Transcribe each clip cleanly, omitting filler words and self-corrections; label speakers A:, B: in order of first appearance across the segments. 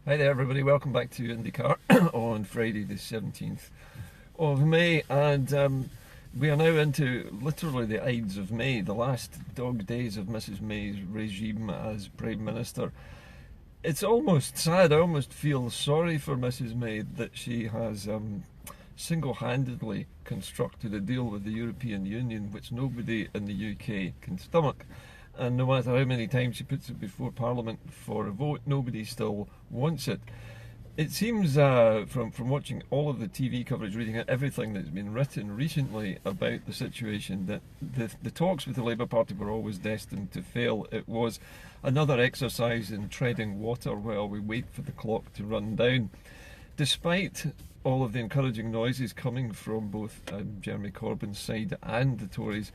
A: Hi there everybody, welcome back to IndyCar on Friday the 17th of May, and we are now into literally the Ides of May, the last dog days of Mrs May's regime as Prime Minister. It's almost sad, I almost feel sorry for Mrs May that she has single-handedly constructed a deal with the European Union which nobody in the UK can stomach. And no matter how many times she puts it before Parliament for a vote, nobody still wants it. It seems from watching all of the TV coverage, reading everything that's been written recently about the situation, that the talks with the Labour Party were always destined to fail. It was another exercise in treading water while we wait for the clock to run down. Despite all of the encouraging noises coming from both Jeremy Corbyn's side and the Tories,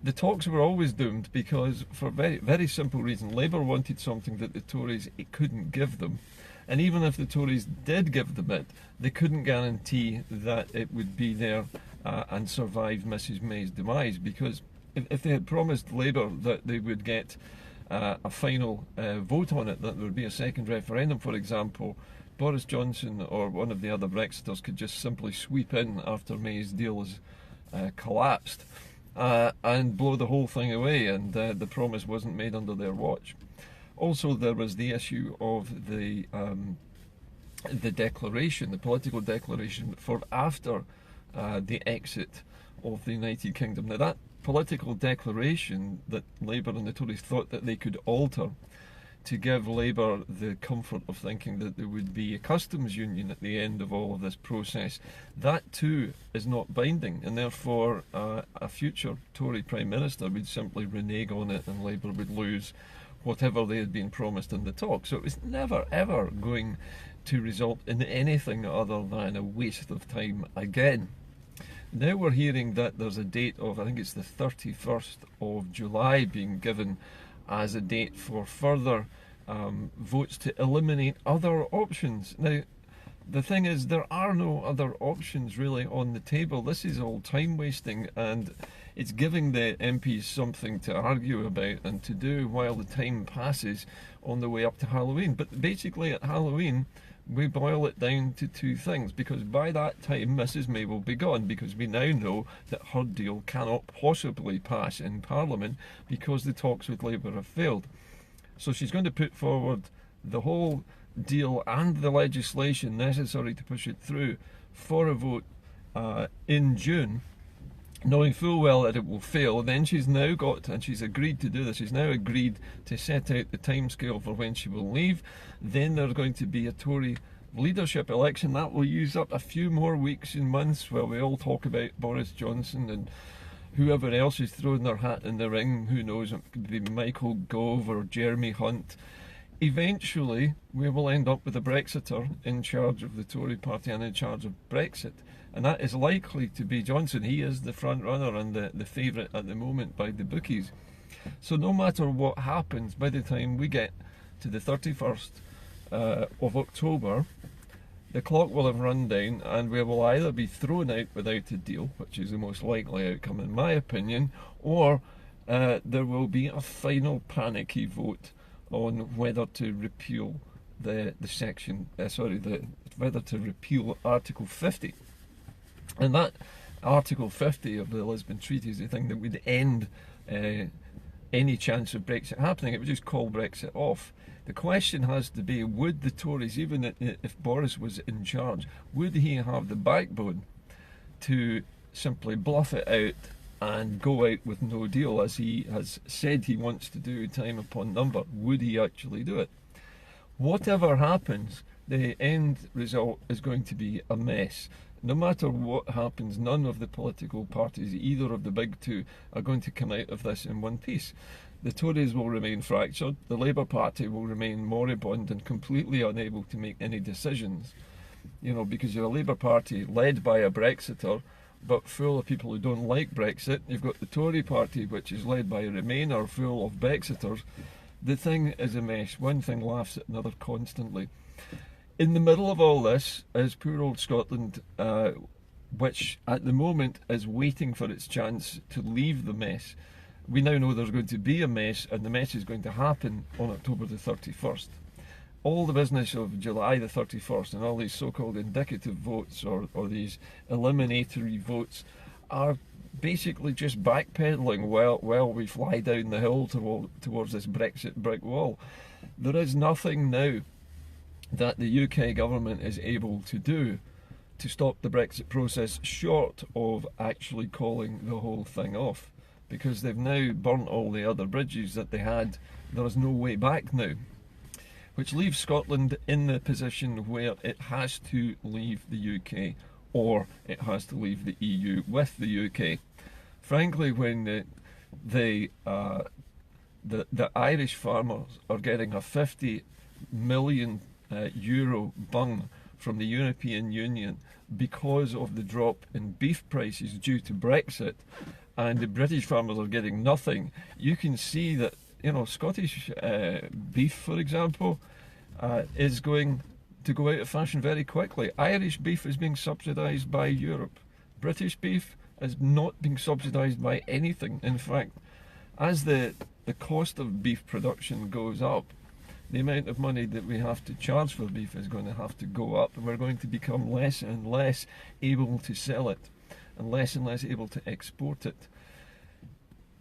A: the talks were always doomed because, for a very, very simple reason, Labour wanted something that the Tories couldn't give them. And even if the Tories did give them it, they couldn't guarantee that it would be there and survive Mrs May's demise, because if they had promised Labour that they would get a final vote on it, that there would be a second referendum, for example, Boris Johnson or one of the other Brexiters could just simply sweep in after May's deal has collapsed. And blow the whole thing away, and the promise wasn't made under their watch. Also, there was the issue of the declaration, the political declaration for after the exit of the United Kingdom. Now, that political declaration that Labour and the Tories thought that they could alter to give Labour the comfort of thinking that there would be a customs union at the end of all of this process, that too is not binding, and therefore a future Tory Prime Minister would simply renege on it and Labour would lose whatever they had been promised in the talk. So it was never ever going to result in anything other than a waste of time again. Now we're hearing that there's a date of, I think it's the 31st of July being given as a date for further votes to eliminate other options. Now, the thing is, there are no other options really on the table. This is all time wasting, and it's giving the MPs something to argue about and to do while the time passes on the way up to Halloween. But basically at Halloween, we boil it down to two things, because by that time Mrs May will be gone, because we now know that her deal cannot possibly pass in Parliament because the talks with Labour have failed. So she's going to put forward the whole deal and the legislation necessary to push it through for a vote in June, knowing full well that it will fail. Then she's now got, and she's agreed to do this, she's now agreed to set out the timescale for when she will leave. Then there's going to be a Tory leadership election. That will use up a few more weeks and months while we all talk about Boris Johnson and whoever else is throwing their hat in the ring. Who knows, it could be Michael Gove or Jeremy Hunt. Eventually we will end up with a Brexiter in charge of the Tory party and in charge of Brexit, and that is likely to be Johnson. He is the front runner and the favourite at the moment by the bookies. So no matter what happens, by the time we get to the 31st of October, the clock will have run down and we will either be thrown out without a deal, which is the most likely outcome in my opinion, or there will be a final panicky vote on whether to repeal whether to repeal Article 50. And that Article 50 of the Lisbon Treaty is the thing that would end any chance of Brexit happening. It would just call Brexit off. The question has to be, would the Tories, even if Boris was in charge, would he have the backbone to simply bluff it out and go out with no deal, as he has said he wants to do time upon number? Would he actually do it? Whatever happens, the end result is going to be a mess. No matter what happens, none of the political parties, either of the big two, are going to come out of this in one piece. The Tories will remain fractured, the Labour Party will remain moribund and completely unable to make any decisions. You know, because you're a Labour Party led by a Brexiter, but full of people who don't like Brexit. You've got the Tory party, which is led by a Remainer full of Brexiters. The thing is a mess. One thing laughs at another constantly. In the middle of all this is poor old Scotland, which at the moment is waiting for its chance to leave the mess. We now know there's going to be a mess, and the mess is going to happen on October the 31st. all the business of July the 31st and all these so-called indicative votes or these eliminatory votes are basically just backpedaling while we fly down the hill towards this Brexit brick wall. There is nothing now that the UK government is able to do to stop the Brexit process short of actually calling the whole thing off, because they've now burnt all the other bridges that they had. There is no way back now, which leaves Scotland in the position where it has to leave the UK, or it has to leave the EU with the UK. Frankly, when the Irish farmers are getting a 50 million euro bung from the European Union because of the drop in beef prices due to Brexit, and the British farmers are getting nothing, you can see that, you know, Scottish beef, for example, is going to go out of fashion very quickly. Irish beef is being subsidised by Europe. British beef is not being subsidised by anything. In fact, as the cost of beef production goes up, the amount of money that we have to charge for beef is going to have to go up, and we're going to become less and less able to sell it and less able to export it.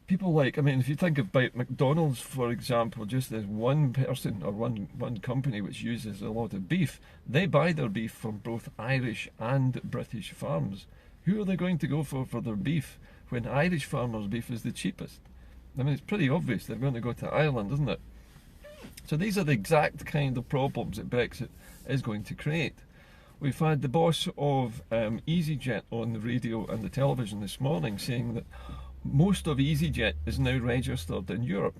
A: People like, I mean, if you think about McDonald's, for example, just as one person or one company which uses a lot of beef, they buy their beef from both Irish and British farms. Who are they going to go for their beef when Irish farmers' beef is the cheapest? I mean, it's pretty obvious they're going to go to Ireland, isn't it? So these are the exact kind of problems that Brexit is going to create. We've had the boss of EasyJet on the radio and the television this morning saying that most of EasyJet is now registered in Europe,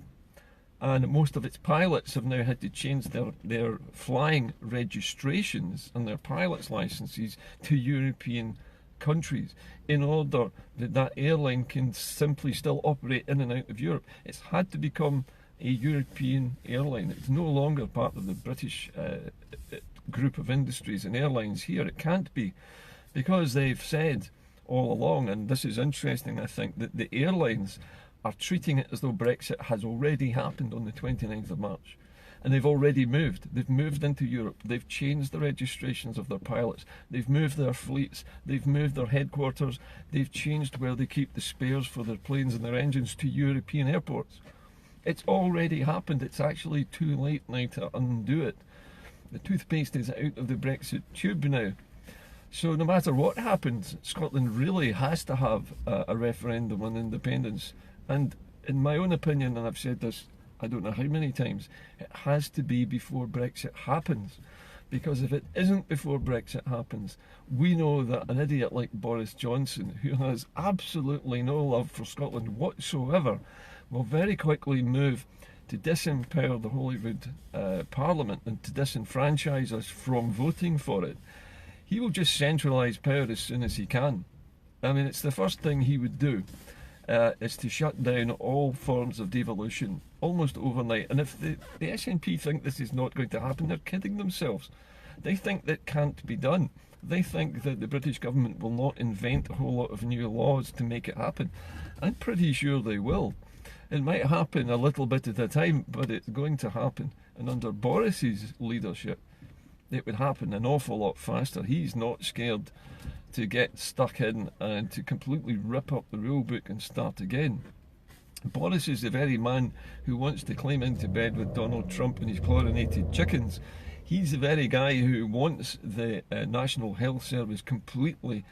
A: and most of its pilots have now had to change their flying registrations and their pilots' licenses to European countries in order that that airline can simply still operate in and out of Europe. It's had to become a European airline. It's no longer part of the British group of industries and airlines here. It can't be, because they've said all along, and this is interesting, I think, that the airlines are treating it as though Brexit has already happened on the 29th of March. And they've already moved. They've moved into Europe. They've changed the registrations of their pilots. They've moved their fleets. They've moved their headquarters. They've changed where they keep the spares for their planes and their engines to European airports. It's already happened. It's actually too late now to undo it. The toothpaste is out of the Brexit tube now. So no matter what happens, Scotland really has to have a referendum on independence. And in my own opinion, and I've said this I don't know how many times, it has to be before Brexit happens. Because if it isn't before Brexit happens, we know that an idiot like Boris Johnson, who has absolutely no love for Scotland whatsoever, will very quickly move to disempower the Holyrood Parliament and to disenfranchise us from voting for it. He will just centralise power as soon as he can. I mean, it's the first thing he would do, is to shut down all forms of devolution almost overnight. And if the SNP think this is not going to happen, they're kidding themselves. They think that can't be done. They think that the British government will not invent a whole lot of new laws to make it happen. I'm pretty sure they will. It might happen a little bit at a time, but it's going to happen. And under Boris's leadership, it would happen an awful lot faster. He's not scared to get stuck in and to completely rip up the rule book and start again. Boris is the very man who wants to climb into bed with Donald Trump and his chlorinated chickens. He's the very guy who wants the National Health Service completely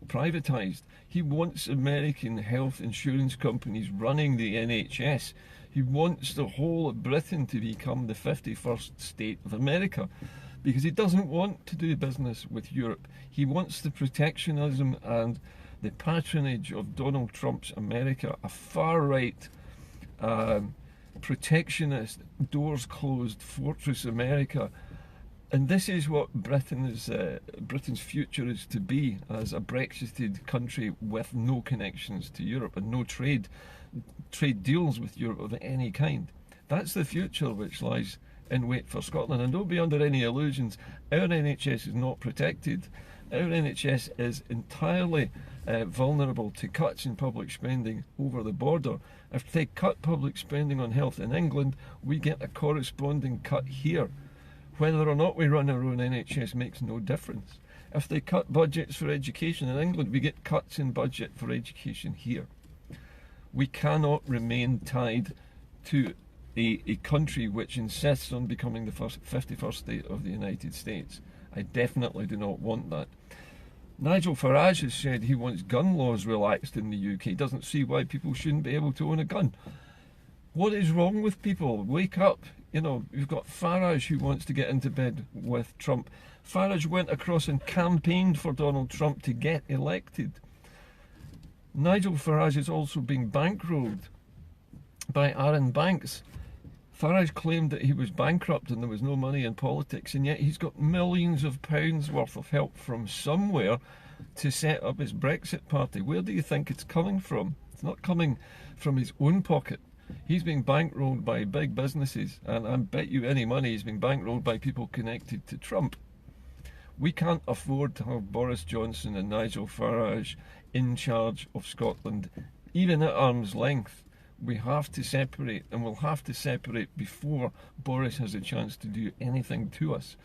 A: privatised. He wants American health insurance companies running the NHS. He wants the whole of Britain to become the 51st state of America, because he doesn't want to do business with Europe. He wants the protectionism and the patronage of Donald Trump's America, a far-right, protectionist, doors closed, fortress America. And this is what Britain's future is to be, as a Brexited country with no connections to Europe and no trade deals with Europe of any kind. That's the future which lies in wait for Scotland. And don't be under any illusions, our NHS is not protected. Our NHS is entirely vulnerable to cuts in public spending over the border. If they cut public spending on health in England, we get a corresponding cut here. Whether or not we run our own NHS makes no difference. If they cut budgets for education in England, we get cuts in budget for education here. We cannot remain tied to a country which insists on becoming the 51st state of the United States. I definitely do not want that. Nigel Farage has said he wants gun laws relaxed in the UK. He doesn't see why people shouldn't be able to own a gun. What is wrong with people? Wake up. You know, you've got Farage who wants to get into bed with Trump. Farage went across and campaigned for Donald Trump to get elected. Nigel Farage is also being bankrolled by Aaron Banks. Farage claimed that he was bankrupt and there was no money in politics, and yet he's got millions of pounds worth of help from somewhere to set up his Brexit party. Where do you think it's coming from? It's not coming from his own pocket. He's being bankrolled by big businesses, and I bet you any money he's being bankrolled by people connected to Trump. We can't afford to have Boris Johnson and Nigel Farage in charge of Scotland, even at arm's length. We have to separate, and we'll have to separate before Boris has a chance to do anything to us.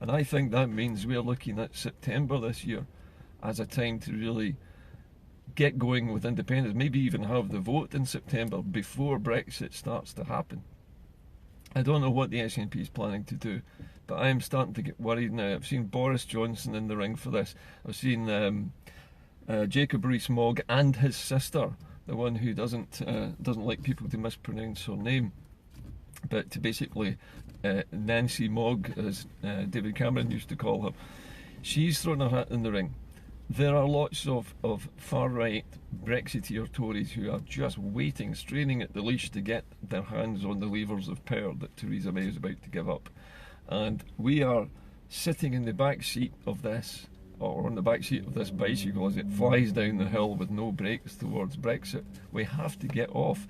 A: And I think that means we're looking at September this year as a time to really get going with independence, maybe even have the vote in September before Brexit starts to happen. I don't know what the SNP is planning to do, but I am starting to get worried now. I've seen Boris Johnson in the ring for this. I've seen Jacob Rees-Mogg and his sister, the one who doesn't like people to mispronounce her name, but to basically Nancy Mogg, as David Cameron used to call her. She's thrown her hat in the ring. There are lots of far-right Brexiteer Tories who are just waiting, straining at the leash to get their hands on the levers of power that Theresa May is about to give up. And we are sitting in the back seat of this, or on the back seat of this bicycle as it flies down the hill with no brakes towards Brexit. We have to get off.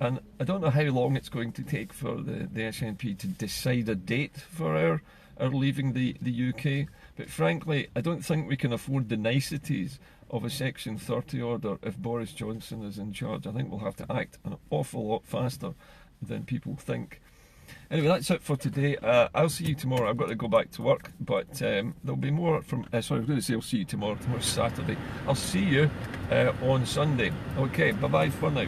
A: And I don't know how long it's going to take for the SNP to decide a date for our leaving the UK, but frankly I don't think we can afford the niceties of a Section 30 order if Boris Johnson is in charge. I think we'll have to act an awful lot faster than people think. Anyway, that's it for today. I'll see you tomorrow. I've got to go back to work, but there'll be more from... sorry, I was going to say I'll see you tomorrow. Tomorrow's Saturday. I'll see you on Sunday. Okay, bye-bye for now.